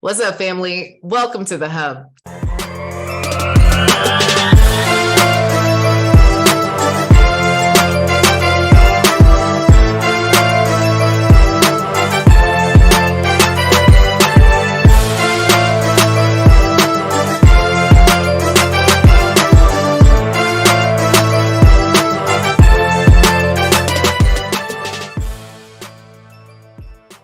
What's up, family? Welcome to the Hub.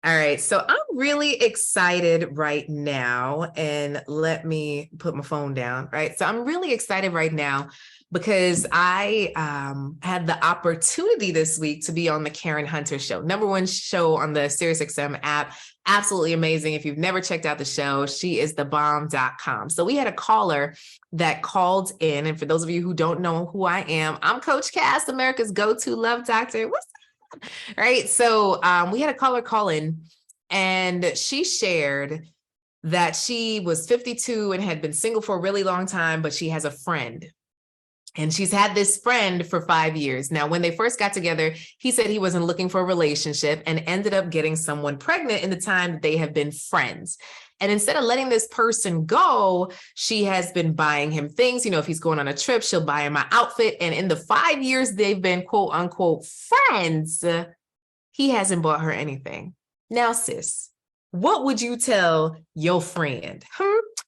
All right, so I'm really excited right now, and let me put my phone down, right? So I'm really excited right now because I had the opportunity this week to be on the Karen Hunter show, #1 show on the SiriusXM app. Absolutely amazing. If you've never checked out the show, she is thebomb.com. So we had a caller that called in, and for those of you who don't know who I am, I'm Coach Cass, America's go-to love doctor. What's right? So we had a caller call in, and she shared that she was 52 and had been single for a really long time, but she has a friend. And she's had this friend for 5 years. Now, when they first got together, he said he wasn't looking for a relationship and ended up getting someone pregnant in the time that they have been friends. And instead of letting this person go, she has been buying him things. You know, if he's going on a trip, she'll buy him an outfit. And in the 5 years they've been quote unquote friends, he hasn't bought her anything. Now, sis, what would you tell your friend?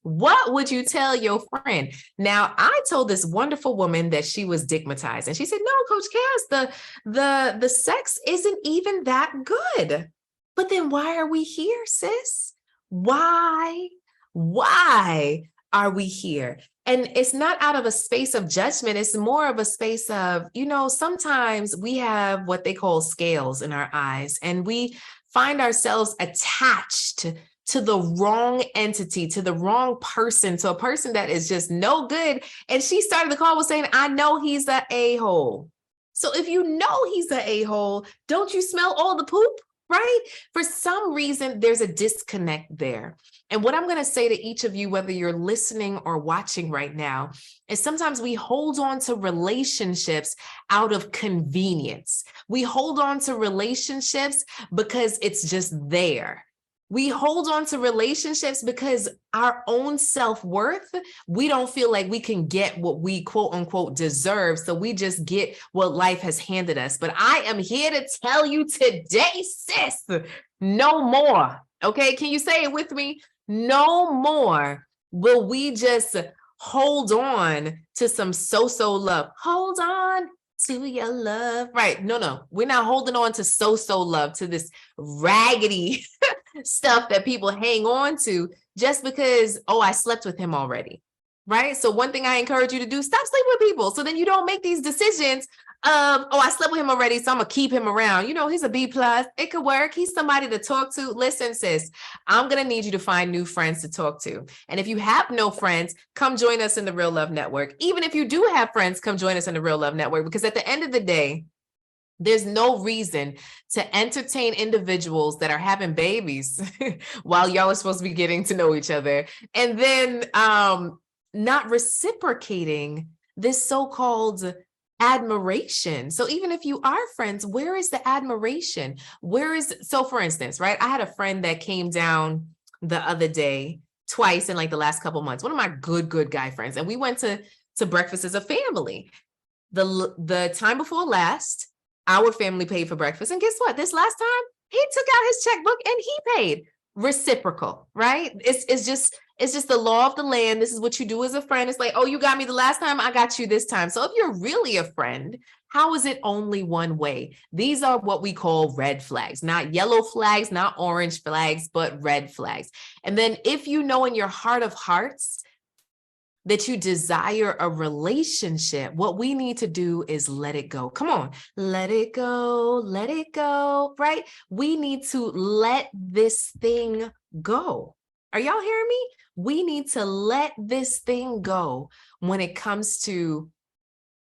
What would you tell your friend? Now, I told this wonderful woman that she was digmatized, and she said, "No, Coach Cass, the sex isn't even that good." But then why are we here, sis? Why? Why are we here? And it's not out of a space of judgment. It's more of a space of, sometimes we have what they call scales in our eyes, and we find ourselves attached to the wrong entity, to the wrong person, to a person that is just no good. And she started the call with saying, "I know he's the a-hole." So if you know he's the a-hole, don't you smell all the poop? Right? For some reason, there's a disconnect there. And what I'm going to say to each of you, whether you're listening or watching right now, is sometimes we hold on to relationships out of convenience. We hold on to relationships because it's just there. We hold on to relationships because our own self-worth, we don't feel like we can get what we quote unquote deserve. So we just get what life has handed us. But I am here to tell you today, sis, no more. Okay. Can you say it with me? No more will we just hold on to some so-so love. Hold on to your love. Right. No. We're not holding on to so-so love, to this raggedy stuff that people hang on to just because, oh, I slept with him already. Right. So one thing I encourage you to do, stop sleeping with people. So then you don't make these decisions of, oh, I slept with him already, so I'm gonna keep him around. He's a B+. It could work. He's somebody to talk to. Listen, sis, I'm gonna need you to find new friends to talk to. And if you have no friends, come join us in the Real Love Network. Even if you do have friends, come join us in the Real Love Network, because at the end of the day, there's no reason to entertain individuals that are having babies while y'all are supposed to be getting to know each other, and then not reciprocating this so-called admiration. So even if you are friends, where is the admiration? So for instance, right? I had a friend that came down the other day twice in like the last couple months, one of my good guy friends, and we went to breakfast as a family. The time before last, our family paid for breakfast. And guess what? This last time, he took out his checkbook and he paid. Reciprocal, right? It's just the law of the land. This is what you do as a friend. It's like, oh, you got me the last time, I got you this time. So if you're really a friend, how is it only one way? These are what we call red flags, not yellow flags, not orange flags, but red flags. And then if you know in your heart of hearts that you desire a relationship, what we need to do is let it go. Come on, let it go, right? We need to let this thing go. Are y'all hearing me? We need to let this thing go when it comes to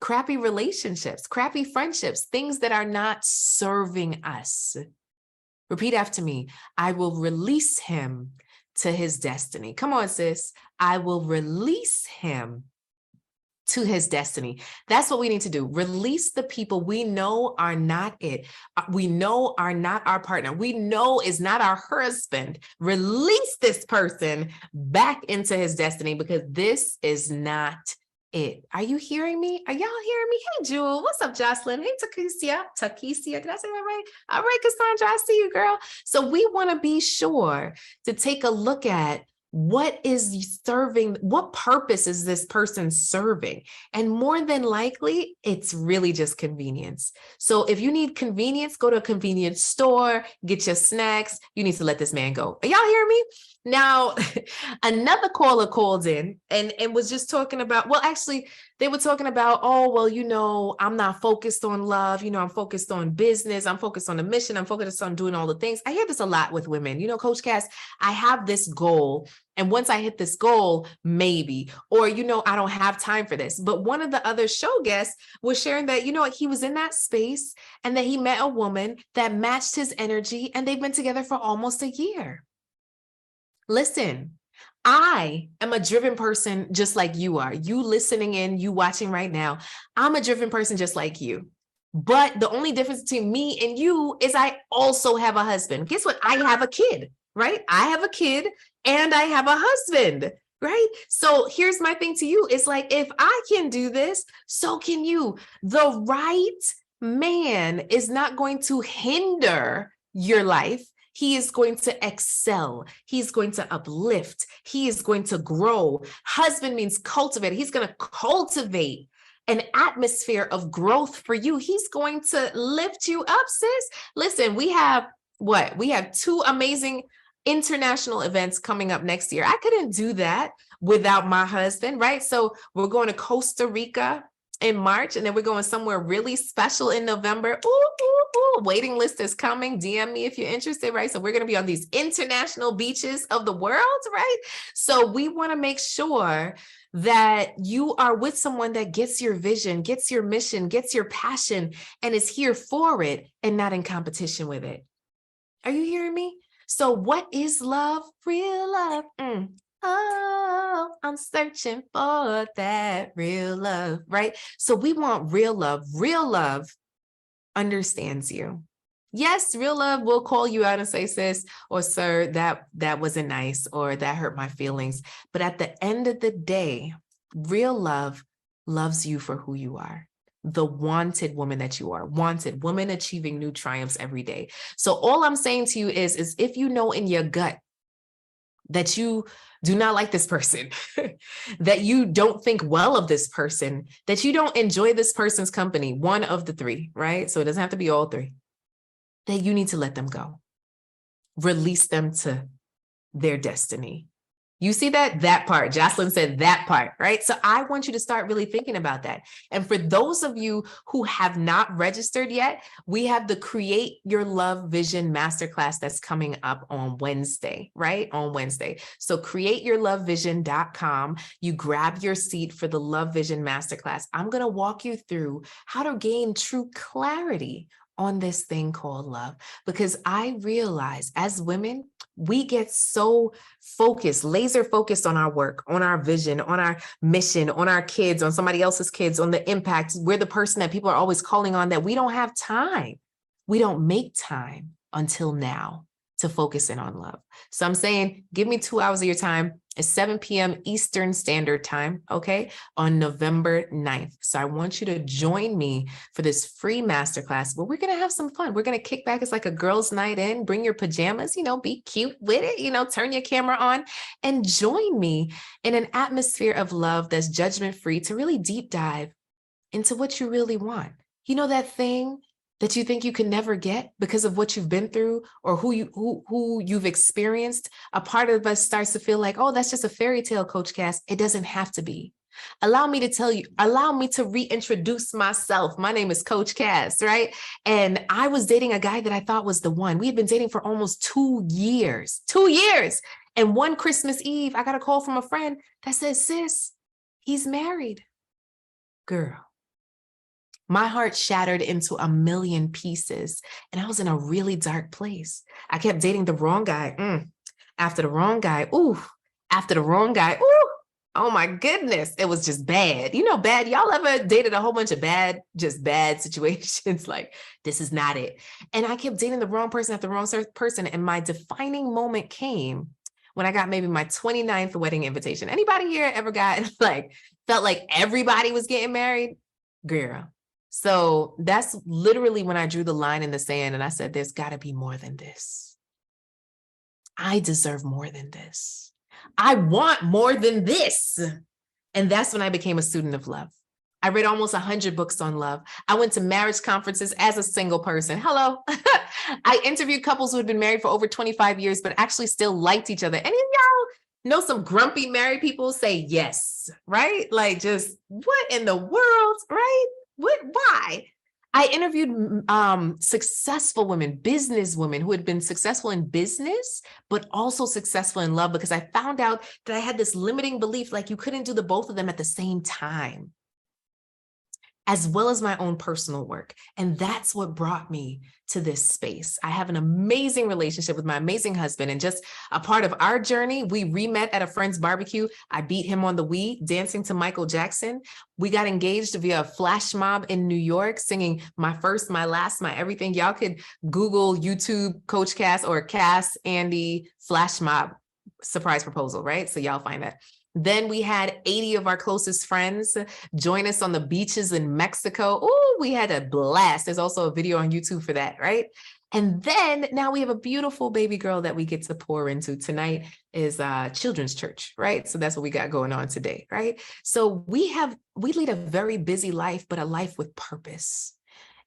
crappy relationships, crappy friendships, things that are not serving us. Repeat after me. I will release him to his destiny. Come on, sis. I will release him to his destiny. That's what we need to do. Release the people we know are not it. We know are not our partner. We know is not our husband. Release this person back into his destiny, because this is not it. Are you hearing me? Are y'all hearing me? Hey, Jewel. What's up, Jocelyn? Hey, Takesia. Did I say that right? All right, Cassandra, I see you, girl. So we want to be sure to take a look at what is serving, what purpose is this person serving? And more than likely, it's really just convenience. So if you need convenience, go to a convenience store, get your snacks. You need to let this man go. Are y'all hear me? Now, another caller called in and was just talking about, well, actually, they were talking about, oh, well, I'm not focused on love. I'm focused on business. I'm focused on the mission. I'm focused on doing all the things. I hear this a lot with women. Coach Cass, I have this goal. And once I hit this goal, maybe, or, I don't have time for this. But one of the other show guests was sharing that, he was in that space and that he met a woman that matched his energy, and they've been together for almost a year. Listen, I am a driven person just like you are. You listening in, you watching right now, I'm a driven person just like you. But the only difference between me and you is I also have a husband. Guess what? I have a kid, right? I have a kid and I have a husband, right? So here's my thing to you. It's like, if I can do this, so can you. The right man is not going to hinder your life. He is going to excel. He's going to uplift. He is going to grow. Husband means cultivate. He's going to cultivate an atmosphere of growth for you. He's going to lift you up, sis. Listen, we have what? We have 2 amazing international events coming up next year. I couldn't do that without my husband, right? So we're going to Costa Rica in March, and then we're going somewhere really special in November. Ooh, ooh, ooh. Waiting list is coming. DM me if you're interested, right? So we're going to be on these international beaches of the world, right? So we want to make sure that you are with someone that gets your vision, gets your mission, gets your passion, and is here for it and not in competition with it. Are you hearing me? So what is love? Real love. Oh, I'm searching for that real love, right? So we want real love. Real love understands you. Yes, real love will call you out and say, sis or sir, that wasn't nice, or that hurt my feelings. But at the end of the day, real love loves you for who you are. The wanted woman that you are, wanted woman achieving new triumphs every day. So all I'm saying to you is if you know in your gut that you do not like this person, that you don't think well of this person, that you don't enjoy this person's company, one of the 3, right? So it doesn't have to be all 3, that you need to let them go. Release them to their destiny. You see that part, Jocelyn said that part, right? So I want you to start really thinking about that. And for those of you who have not registered yet, we have the Create Your Love Vision Masterclass that's coming up on Wednesday, right? On Wednesday. So createyourlovevision.com. You grab your seat for the Love Vision Masterclass. I'm going to walk you through how to gain true clarity on this thing called love, because I realize as women, we get so focused, laser focused on our work, on our vision, on our mission, on our kids, on somebody else's kids, on the impact. We're the person that people are always calling on, that we don't have time. We don't make time until now to focus in on love. So I'm saying, give me 2 hours of your time. It's 7 p.m. Eastern Standard Time, okay, on November 9th. So I want you to join me for this free masterclass where we're going to have some fun. We're going to kick back. It's like a girls' night in. Bring your pajamas, be cute with it, turn your camera on and join me in an atmosphere of love that's judgment-free to really deep dive into what you really want. That thing that you think you can never get because of what you've been through or who you've experienced. A part of us starts to feel like, oh, that's just a fairy tale, Coach Cass. It doesn't have to be. Allow me to reintroduce myself. My name is Coach Cass, right? And I was dating a guy that I thought was the one. We had been dating for almost 2 years. 2 years. And one Christmas Eve, I got a call from a friend that says, sis, he's married. Girl. My heart shattered into a million pieces, and I was in a really dark place. I kept dating the wrong guy. After the wrong guy. Ooh, after the wrong guy. Ooh, Oh my goodness. It was just bad. You know, bad. Y'all ever dated a whole bunch of just bad situations? Like, this is not it. And I kept dating the wrong person after the wrong person. And my defining moment came when I got maybe my 29th wedding invitation. Anybody here ever got like, felt like everybody was getting married? Girl. So that's literally when I drew the line in the sand and I said, there's got to be more than this. I deserve more than this. I want more than this. And that's when I became a student of love. I read almost 100 books on love. I went to marriage conferences as a single person. Hello. I interviewed couples who had been married for over 25 years, but actually still liked each other. Any of y'all know some grumpy married people? Say yes, right? Like, just what in the world, right? Why? I interviewed successful women, business women who had been successful in business, but also successful in love, because I found out that I had this limiting belief, like you couldn't do the both of them at the same time, as well as my own personal work. And that's what brought me to this space. I have an amazing relationship with my amazing husband, and just a part of our journey, we re-met at a friend's barbecue. I beat him on the Wii, dancing to Michael Jackson. We got engaged via a flash mob in New York, singing My First, My Last, My Everything. Y'all could Google YouTube Coach Cass or Cass Andy flash mob surprise proposal, right? So y'all find that. Then we had 80 of our closest friends join us on the beaches in Mexico. Oh, we had a blast. There's also a video on YouTube for that, right? And then now we have a beautiful baby girl that we get to pour into. Tonight is children's church, right? So that's what we got going on today, right? So we lead a very busy life, but a life with purpose.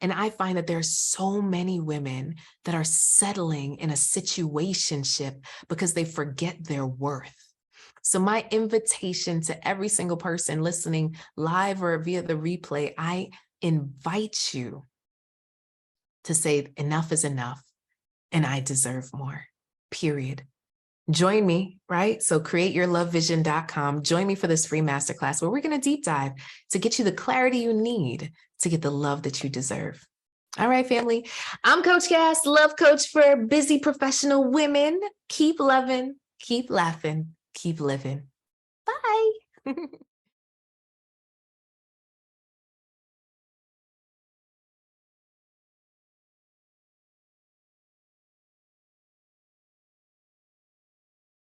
And I find that there's so many women that are settling in a situationship because they forget their worth. So my invitation to every single person listening live or via the replay, I invite you to say enough is enough and I deserve more, period. Join me, right? So createyourlovevision.com. Join me for this free masterclass where we're going to deep dive to get you the clarity you need to get the love that you deserve. All right, family. I'm Coach Cass, love coach for busy professional women. Keep loving, keep laughing, keep living. Bye.